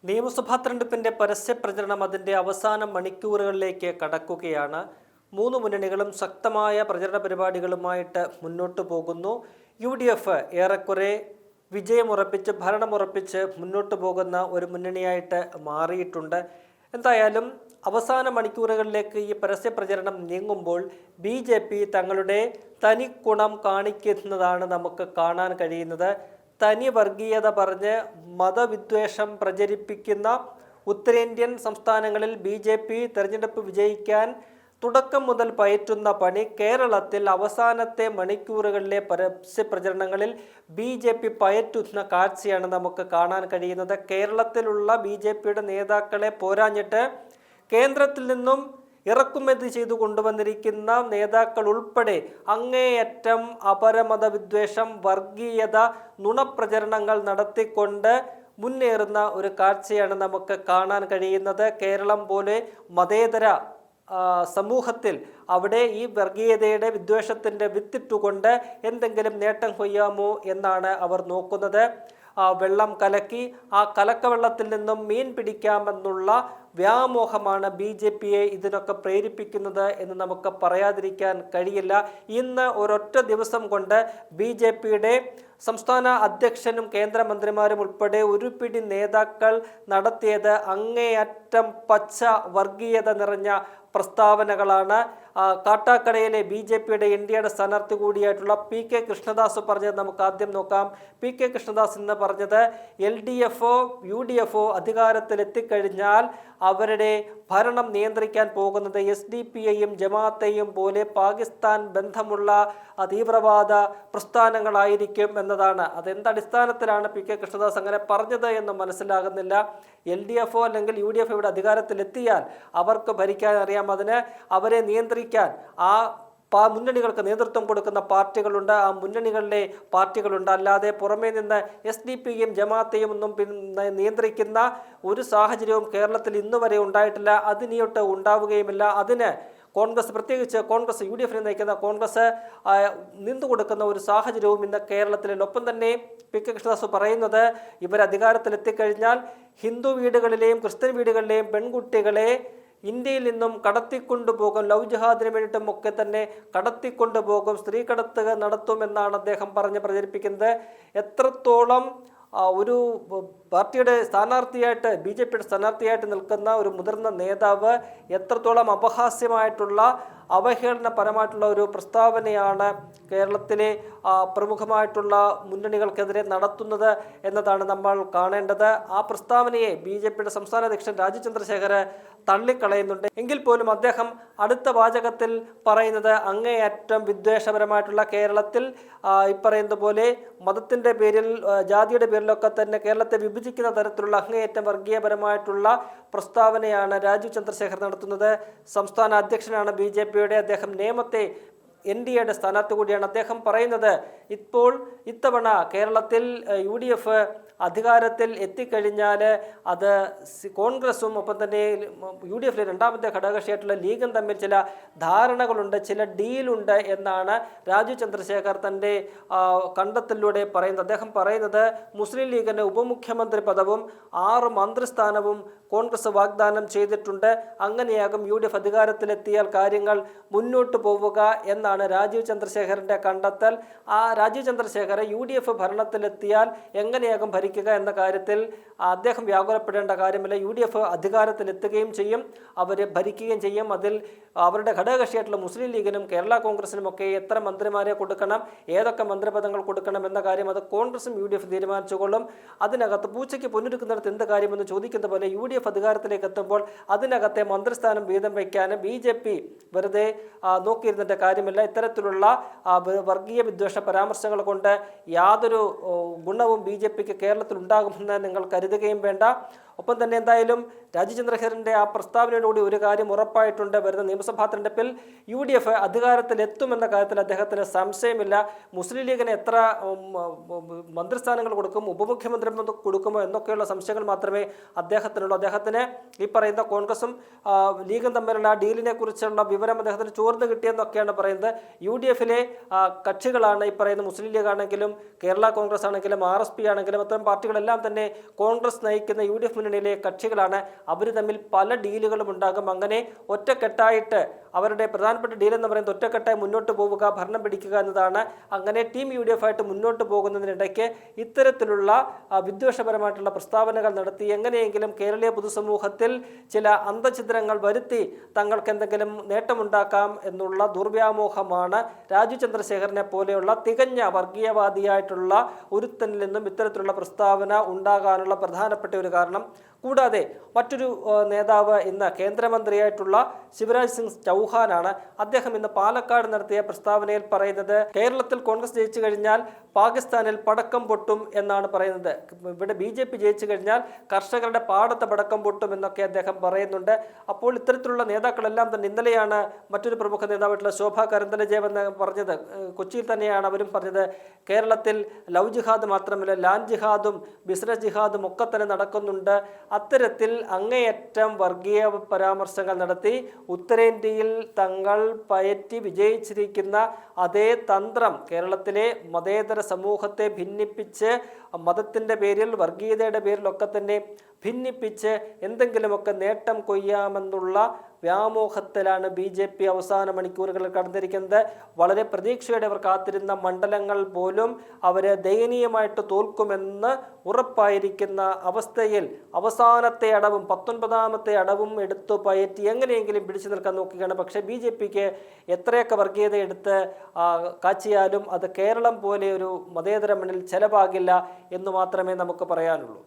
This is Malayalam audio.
നിയമസഭാ തെരഞ്ഞെടുപ്പിന്റെ പരസ്യ പ്രചരണം അതിന്റെ അവസാന മണിക്കൂറുകളിലേക്ക് കടക്കുകയാണ്. മൂന്ന് മുന്നണികളും ശക്തമായ പ്രചരണ പരിപാടികളുമായിട്ട് മുന്നോട്ട് പോകുന്നു. UDF ഏറെക്കുറെ വിജയമുറപ്പിച്ച് ഭരണമുറപ്പിച്ച് മുന്നോട്ട് പോകുന്ന ഒരു മുന്നണിയായിട്ട് മാറിയിട്ടുണ്ട്. എന്തായാലും അവസാന മണിക്കൂറുകളിലേക്ക് ഈ പരസ്യ പ്രചരണം നീങ്ങുമ്പോൾ BJP തങ്ങളുടെ തനിക്കുണം കാണിക്കുന്നതാണ് നമുക്ക് കാണാൻ കഴിയുന്നത്. തനി വർഗീയത പറഞ്ഞ് മതവിദ്വേഷം പ്രചരിപ്പിക്കുന്ന ഉത്തരേന്ത്യൻ സംസ്ഥാനങ്ങളിൽ BJP തെരഞ്ഞെടുപ്പ് വിജയിക്കാൻ തുടക്കം മുതൽ പയറ്റുന്ന പണി കേരളത്തിൽ അവസാനത്തെ മണിക്കൂറുകളിലെ പരസ്യ പ്രചരണങ്ങളിൽ BJP പയറ്റുന്ന കാഴ്ചയാണ് നമുക്ക് കാണാൻ കഴിയുന്നത്. കേരളത്തിലുള്ള BJPയുടെ നേതാക്കളെ പോരാഞ്ഞിട്ട് കേന്ദ്രത്തിൽ നിന്നും ഇറക്കുമതി ചെയ്തു കൊണ്ടുവന്നിരിക്കുന്ന നേതാക്കൾ ഉൾപ്പെടെ അങ്ങേയറ്റം അപരമത വിദ്വേഷം, വർഗീയത, നുണപ്രചരണങ്ങൾ നടത്തിക്കൊണ്ട് മുന്നേറുന്ന ഒരു കാഴ്ചയാണ് നമുക്ക് കാണാൻ കഴിയുന്നത്. കേരളം പോലെ മതേതര സമൂഹത്തിൽ അവിടെ ഈ വർഗീയതയുടെ വിദ്വേഷത്തിൻ്റെ വിത്തിട്ടുകൊണ്ട് എന്തെങ്കിലും നേട്ടം കൊയ്യാമോ എന്നാണ് അവർ നോക്കുന്നത്. വെള്ളം കലക്കി ആ കലക്കവെള്ളത്തിൽ നിന്നും മീൻ പിടിക്കാമെന്നുള്ള വ്യാമോഹമാണ് BJPയെ ഇതിനൊക്കെ പ്രേരിപ്പിക്കുന്നത് എന്ന് നമുക്ക് പറയാതിരിക്കാൻ കഴിയില്ല. ഇന്ന് ഒരൊറ്റ ദിവസം കൊണ്ട് BJPയുടെ സംസ്ഥാന അധ്യക്ഷനും കേന്ദ്രമന്ത്രിമാരും ഉൾപ്പെടെ ഒരു പിടി നേതാക്കൾ നടത്തിയത് അങ്ങേയറ്റം പച്ച വർഗീയത നിറഞ്ഞ പ്രസ്താവനകളാണ്. കാട്ടാക്കടയിലെ BJPയുടെ NDAയുടെ സ്ഥാനാർത്ഥി കൂടിയായിട്ടുള്ള PK കൃഷ്ണദാസ് പറഞ്ഞത് നമുക്ക് ആദ്യം നോക്കാം. PK കൃഷ്ണദാസ് എന്ന് പറഞ്ഞത് LDFോ UDFോ അധികാരത്തിലെത്തിക്കഴിഞ്ഞാൽ അവരുടെ ഭരണം നിയന്ത്രിക്കാൻ പോകുന്നത് SDPയെയും ജമാഅത്തെയും പോലെ പാകിസ്ഥാൻ ബന്ധമുള്ള തീവ്രവാദ പ്രസ്ഥാനങ്ങളായിരിക്കും എന്നതാണ്. അതെന്തടിസ്ഥാനത്തിലാണ് PK കൃഷ്ണദാസ് അങ്ങനെ പറഞ്ഞത് എന്ന് മനസ്സിലാകുന്നില്ല. LDFോ അല്ലെങ്കിൽ UDF ഇവിടെ അധികാരത്തിലെത്തിയാൽ അവർക്ക് ഭരിക്കാൻ അറിയാം. അതിന് അവരെ നിയന്ത്രിക്കാൻ മുന്നണികൾക്ക് നേതൃത്വം കൊടുക്കുന്ന പാർട്ടികളുണ്ട്, ആ മുന്നണികളിലെ പാർട്ടികളുണ്ട്. അല്ലാതെ പുറമേ നിന്ന് SDPയും ജമാഅത്തെയും ഒന്നും നിയന്ത്രിക്കുന്ന ഒരു സാഹചര്യവും കേരളത്തിൽ ഇന്നുവരെ ഉണ്ടായിട്ടില്ല, അതിനിയൊട്ട് ഉണ്ടാവുകയുമില്ല. അതിന് കോൺഗ്രസ്, പ്രത്യേകിച്ച് കോൺഗ്രസ്, UDFനെ നയിക്കുന്ന കോൺഗ്രസ് നിന്നുകൊടുക്കുന്ന ഒരു സാഹചര്യവും ഇന്ന് കേരളത്തിലില്ല. ഒപ്പം തന്നെ PK കൃഷ്ണദാസ് പറയുന്നത് ഇവർ അധികാരത്തിലെത്തിക്കഴിഞ്ഞാൽ ഹിന്ദു വീടുകളിലെയും ക്രിസ്ത്യൻ വീടുകളിലെയും പെൺകുട്ടികളെ ഇന്ത്യയിൽ നിന്നും കടത്തിക്കൊണ്ടുപോകും, ലവ് ജിഹാദിന് വേണ്ടിയിട്ടും ഒക്കെ തന്നെ കടത്തിക്കൊണ്ടുപോകും, സ്ത്രീ കടത്തുക നടത്തുമെന്നാണ് അദ്ദേഹം പറഞ്ഞ് പ്രചരിപ്പിക്കുന്നത്. എത്രത്തോളം ഒരു പാർട്ടിയുടെ സ്ഥാനാർത്ഥിയായിട്ട് BJPയുടെ സ്ഥാനാർത്ഥിയായിട്ട് നിൽക്കുന്ന ഒരു മുതിർന്ന നേതാവ് എത്രത്തോളം അപഹാസ്യമായിട്ടുള്ള അവഹേളനപരമായിട്ടുള്ള ഒരു പ്രസ്താവനയാണ് കേരളത്തിലെ പ്രമുഖമായിട്ടുള്ള മുന്നണികൾക്കെതിരെ നടത്തുന്നത് എന്നതാണ് നമ്മൾ കാണേണ്ടത്. ആ പ്രസ്താവനയെ BJPയുടെ സംസ്ഥാന അധ്യക്ഷൻ രാജീവ് ചന്ദ്രശേഖർ തള്ളിക്കളയുന്നുണ്ട്. എങ്കിൽ പോലും അദ്ദേഹം അടുത്ത വാചകത്തിൽ പറയുന്നത് അങ്ങേയറ്റം വിദ്വേഷപരമായിട്ടുള്ള കേരളത്തിൽ പറയുന്ന പോലെ മതത്തിൻ്റെ പേരിൽ, ജാതിയുടെ പേരിലൊക്കെ തന്നെ കേരളത്തെ വിഭജിക്കുന്ന തരത്തിലുള്ള അങ്ങേയറ്റം വർഗീയപരമായിട്ടുള്ള പ്രസ്താവനയാണ് രാജീവ് ചന്ദ്രശേഖർ നടത്തുന്നത്. സംസ്ഥാന അധ്യക്ഷനാണ് BJPയുടെ. അദ്ദേഹം നേമത്തെ NDAയുടെ സ്ഥാനാർത്ഥി കൂടിയാണ്. അദ്ദേഹം പറയുന്നത് ഇത്തവണ കേരളത്തിൽ UDF അധികാരത്തിൽ എത്തിക്കഴിഞ്ഞാൽ അത് കോൺഗ്രസും ഒപ്പം തന്നെ UDFിലെ രണ്ടാമത്തെ ഘടകകക്ഷിയായിട്ടുള്ള ലീഗും തമ്മിൽ ചില ധാരണകളുണ്ട്, ചില ഡീലുണ്ട് എന്നാണ് രാജീവ് ചന്ദ്രശേഖർ തൻ്റെ കണ്ടെത്തലിലൂടെ പറയുന്നത്. അദ്ദേഹം പറയുന്നത് മുസ്ലിം ലീഗിന് ഉപമുഖ്യമന്ത്രി പദവും 6 മന്ത്രിസ്ഥാനവും കോൺഗ്രസ് വാഗ്ദാനം ചെയ്തിട്ടുണ്ട്. അങ്ങനെയാകും UDF അധികാരത്തിലെത്തിയാൽ കാര്യങ്ങൾ മുന്നോട്ട് പോവുക എന്നാണ് രാജീവ് ചന്ദ്രശേഖറിൻ്റെ കണ്ടെത്തൽ. ആ രാജീവ് ചന്ദ്രശേഖർ UDF ഭരണത്തിലെത്തിയാൽ എങ്ങനെയാകും ഭരിക്കുക എന്ന കാര്യത്തിൽ അദ്ദേഹം വ്യാകുലപ്പെടേണ്ട കാര്യമില്ല. UDF അധികാരത്തിലെത്തുകയും ചെയ്യും, അവർ ഭരിക്കുകയും ചെയ്യും. അതിൽ അവരുടെ ഘടകകക്ഷിയായിട്ടുള്ള മുസ്ലിം ലീഗിനും കേരള കോൺഗ്രസിനും ഒക്കെ എത്ര മന്ത്രിമാരെ കൊടുക്കണം, ഏതൊക്കെ മന്ത്രിപദങ്ങൾ കൊടുക്കണം എന്ന കാര്യം അത് കോൺഗ്രസും UDF തീരുമാനിച്ചുകൊള്ളും. അതിനകത്ത് പൂച്ചയ്ക്ക് പൊന്നൊരുക്കുന്നിടത്ത് എന്ത് കാര്യമെന്ന് ചോദിക്കുന്ന പോലെ UDF അധികാരത്തിലേക്ക് എത്തുമ്പോൾ അതിനകത്തെ മന്ത്രിസ്ഥാനം വീതം വയ്ക്കാനും BJP വെറുതെ നോക്കിയിരുന്നിട്ട് കാര്യമില്ല. ഇത്തരത്തിലുള്ള വർഗീയ വിദ്വേഷ പരാമർശങ്ങൾ കൊണ്ട് യാതൊരു ഗുണവും BJPക്ക് കേരളത്തിൽ ഉണ്ടാകുമെന്ന് നിങ്ങൾ കരുതുകയും വേണ്ട. ഒപ്പം തന്നെ എന്തായാലും രാജീവ് ചന്ദ്രശേഖരൻ്റെ ആ പ്രസ്താവനയോടുകൂടി ഒരു കാര്യം ഉറപ്പായിട്ടുണ്ട്. വരുന്ന നിയമസഭാ തെരഞ്ഞെടുപ്പിൽ UDF അധികാരത്തിലെത്തുമെന്ന കാര്യത്തിൽ അദ്ദേഹത്തിന് സംശയമില്ല. മുസ്ലിം ലീഗിന് എത്ര മന്ത്രിസ്ഥാനങ്ങൾ കൊടുക്കും, ഉപമുഖ്യമന്ത്രി കൊടുക്കുമോ എന്നൊക്കെയുള്ള സംശയങ്ങൾ മാത്രമേ അദ്ദേഹത്തിനുള്ളൂ. അദ്ദേഹത്തിന് ഈ പറയുന്ന കോൺഗ്രസും ലീഗും തമ്മിലുള്ള ഡീലിനെ കുറിച്ചുള്ള വിവരം അദ്ദേഹത്തിന് ചോർന്ന് കിട്ടിയെന്നൊക്കെയാണ് പറയുന്നത്. UDF-ലെ കക്ഷികളാണ് ഈ പറയുന്ന മുസ്ലിം ലീഗ് ആണെങ്കിലും കേരള കോൺഗ്രസ് ആണെങ്കിലും RSP ആണെങ്കിലും അത്തരം പാർട്ടികളെല്ലാം തന്നെ കോൺഗ്രസ് നയിക്കുന്ന UDF മുന്നണിയിലെ കക്ഷികളാണ്. അവർ തമ്മിൽ പല ഡീലുകളും ഉണ്ടാകും. അങ്ങനെ ഒറ്റക്കെട്ടായിട്ട് അവരുടെ പ്രധാനപ്പെട്ട ഡീൽ എന്ന് പറയുന്നത് ഒറ്റക്കെട്ടായി മുന്നോട്ട് പോവുക, ഭരണം പിടിക്കുക എന്നതാണ്. അങ്ങനെ ടീം UDF ആയിട്ട് മുന്നോട്ട് പോകുന്നതിനിടയ്ക്ക് ഇത്തരത്തിലുള്ള വിദ്വേഷപരമായിട്ടുള്ള പ്രസ്താവനകൾ നടത്തി എങ്ങനെയെങ്കിലും കേരളീയ പൊതുസമൂഹത്തിൽ ചില അന്തഛിദ്രങ്ങൾ വരുത്തി തങ്ങൾക്ക് എന്തെങ്കിലും നേട്ടമുണ്ടാക്കാം എന്നുള്ള ദുർവ്യാമോഹമാണ് രാജീവ് ചന്ദ്രശേഖരനെ പോലെയുള്ള തികഞ്ഞ വർഗീയവാദിയായിട്ടുള്ള ഒരുത്തനിൽ നിന്നും ഇത്തരത്തിലുള്ള പ്രസ്താവന ഉണ്ടാകാനുള്ള പ്രധാനപ്പെട്ട ഒരു കാരണം. കൂടാതെ മറ്റൊരു നേതാവ് ഇന്ന് കേന്ദ്രമന്ത്രിയായിട്ടുള്ള ശിവരാജ് സിംഗ് ചൗഹാനാണ്. അദ്ദേഹം ഇന്ന് പാലക്കാട് നടത്തിയ പ്രസ്താവനയിൽ പറയുന്നത് കേരളത്തിൽ കോൺഗ്രസ് ജയിച്ചു കഴിഞ്ഞാൽ പാകിസ്ഥാനിൽ പടക്കം പൊട്ടും എന്നാണ് പറയുന്നത്. ഇവിടെ BJP ജയിച്ചു കഴിഞ്ഞാൽ കർഷകരുടെ പാടത്ത് പടക്കം പൊട്ടും എന്നൊക്കെ അദ്ദേഹം പറയുന്നുണ്ട്. അപ്പോൾ ഇത്തരത്തിലുള്ള നേതാക്കളെല്ലാം തന്നെ ഇന്നലെയാണ് മറ്റൊരു പ്രമുഖ നേതാവായിട്ടുള്ള ശോഭ കരന്തലജേവ് എന്ന് പറഞ്ഞത്. കൊച്ചിയിൽ തന്നെയാണ് അവരും പറഞ്ഞത് കേരളത്തിൽ ലവ് ജിഹാദ് മാത്രമല്ല ലാൻഡ് ജിഹാദും ബിസിനസ് ജിഹാദും ഒക്കെ തന്നെ നടക്കുന്നുണ്ട്. അത്തരത്തിൽ അങ്ങേയറ്റം വർഗീയ പരാമർശങ്ങൾ നടത്തി ഉത്തരേന്ത്യയിൽ തങ്ങൾ പയറ്റി വിജയിച്ചിരിക്കുന്ന അതേ തന്ത്രം കേരളത്തിലെ മതേതര സമൂഹത്തെ ഭിന്നിപ്പിച്ച് മതത്തിൻ്റെ പേരിൽ വർഗീയതയുടെ പേരിലൊക്കെ തന്നെ ഭിന്നിപ്പിച്ച് എന്തെങ്കിലുമൊക്കെ നേട്ടം കൊയ്യാമെന്നുള്ള വ്യാമോഹത്തിലാണ് BJP അവസാന മണിക്കൂറുകളിൽ കടന്നിരിക്കുന്നത്. വളരെ പ്രതീക്ഷയോടെ അവർ കാത്തിരുന്ന മണ്ഡലങ്ങൾ പോലും അവർ ദയനീയമായിട്ട് തോൽക്കുമെന്ന് ഉറപ്പായിരിക്കുന്ന അവസ്ഥയിൽ അവസാനത്തെ അടവും 19ാമത്തെ അടവും എടുത്തു പയറ്റി എങ്ങനെയെങ്കിലും പിടിച്ചു നിൽക്കാൻ നോക്കുകയാണ്. പക്ഷേ BJPക്ക് എത്രയൊക്കെ വർഗീയത എടുത്ത് കാച്ചിയാലും അത് കേരളം പോലെ ഒരു മതേതര മണ്ണിൽ ചെലവാകില്ല എന്ന് മാത്രമേ നമുക്ക് പറയാനുള്ളൂ.